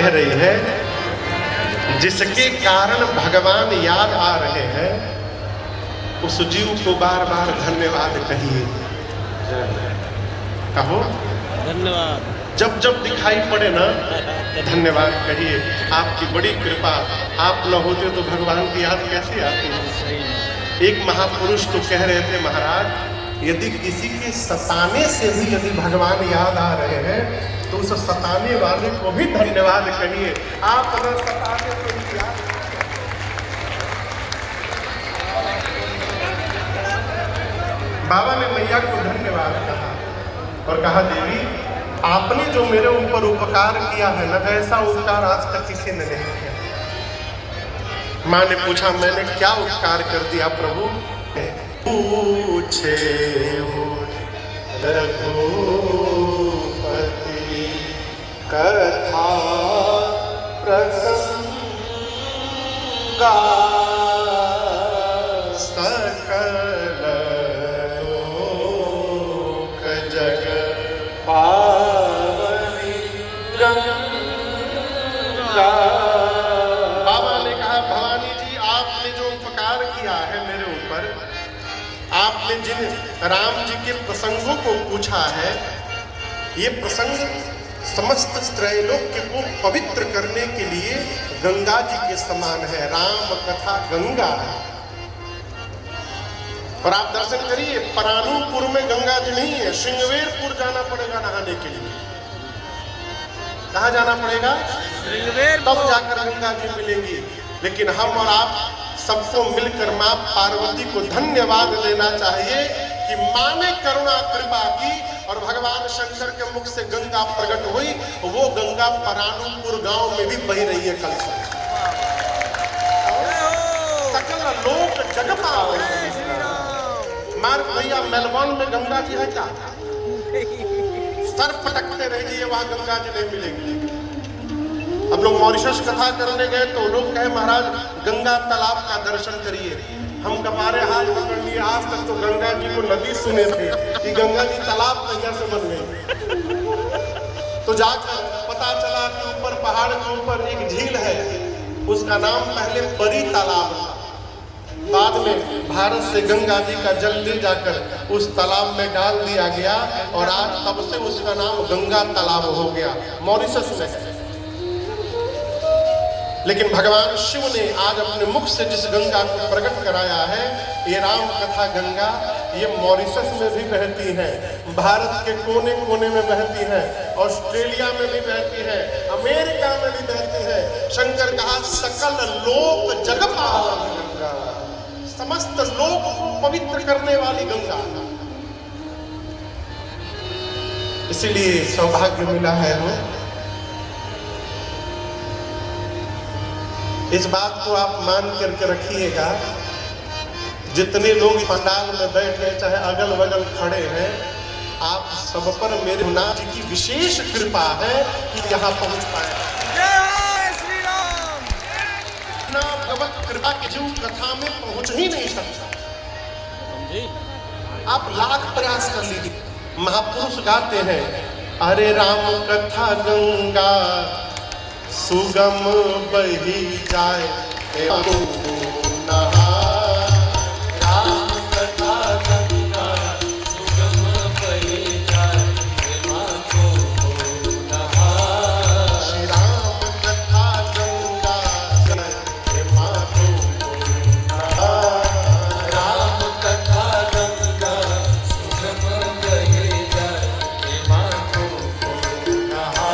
कह रही है, जिसके कारण भगवान याद आ रहे हैं उस जीव को बार बार धन्यवाद कहिए। कहो धन्यवाद। जब जब दिखाई पड़े ना धन्यवाद कहिए। आपकी बड़ी कृपा, आप न होते तो भगवान की याद कैसे आती है। एक महापुरुष तो कह रहे थे, महाराज यदि किसी के सताने से भी यदि भगवान याद आ रहे हैं तो उस सताने वाले को भी धन्यवाद कहिए। आप न सताने को भी याद। बाबा ने मैया को धन्यवाद कहा और कहा, देवी आपने जो मेरे ऊपर उपकार किया है ना, ऐसा उपकार आज तक किसी ने नहीं किया। माँ ने पूछा, मैंने क्या उपकार कर दिया प्रभु? पूछे रघुपति कथा प्रसंगा सकल लोक जग पावनी गंगा। बाबा ने कहा, भवानी जी आपने जो उपकार किया है मेरे ऊपर, आपने जिन राम जी के प्रसंगों को पूछा है, ये प्रसंग समस्त त्रैलोक्य को पवित्र करने के लिए गंगा जी के समान है। राम कथा गंगा है। और आप दर्शन करिए, परानूपुर में गंगा जी नहीं है, श्रृंगवेरपुर जाना पड़ेगा नहाने के लिए। कहाँ जाना पड़ेगा? तब जाकर गंगा जी मिलेंगी। लेकिन हम और आप सबको मिलकर मां पार्वती को धन्यवाद देना चाहिए कि मां ने करुणा कृपा की और भगवान शंकर के मुख से गंगा प्रकट हुई। वो गंगा परानूपुर गांव में भी बह रही है कल से। सकल लोक जग पावनी। मार भैया मेलबोर्न में गंगा जी है क्या? सर पटकते रहिए, वहां गंगा जी नहीं मिलेगी। हम लोग मॉरिशस कथा करने गए तो लोग कहे, महाराज गंगा तालाब का दर्शन करिए। हम कपारे हाथ पकड़ लिए, आज तक तो गंगा जी को नदी सुने थे कि गंगा जी तालाब कहिया से बन गई। तो जाकर पता चला कि ऊपर पहाड़ के ऊपर एक झील है, उसका नाम पहले परी तालाब था। बाद में भारत से गंगा जी का जल ले जाकर उस तालाब में डाल दिया गया और आज तब से उसका नाम गंगा तालाब हो गया, मॉरिशस में। लेकिन भगवान शिव ने आज अपने मुख से जिस गंगा को प्रकट कराया है, ये राम कथा गंगा, ये मॉरिशस में भी बहती है, भारत के कोने कोने में बहती है, ऑस्ट्रेलिया में भी बहती है, अमेरिका में भी बहती है। शंकर कहा, सकल लोक जग पावनी गंगा, समस्त लोक को पवित्र करने वाली गंगा। इसीलिए सौभाग्य मिला है हमें। इस बात को आप मान करके रखिएगा, जितने लोग पंडाल में बैठे चाहे अगल बगल खड़े हैं, आप सब पर मेरे नाथ जी की विशेष कृपा है कि यहाँ पहुँच पाए। ना भगवत कृपा के जीव कथा में पहुँच ही नहीं सकता। आप लाख प्रयास कर लीजिए। महापुरुष गाते हैं, अरे राम कथा गंगा सुगम बही जाए नहा। राम कथा गंगा सुगम बही जाए को नहा। श्री राम कथा गंगा माँ को नहा। राम कथा गंगा सुगम बही जाए माँ को नहा।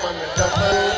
मन जपन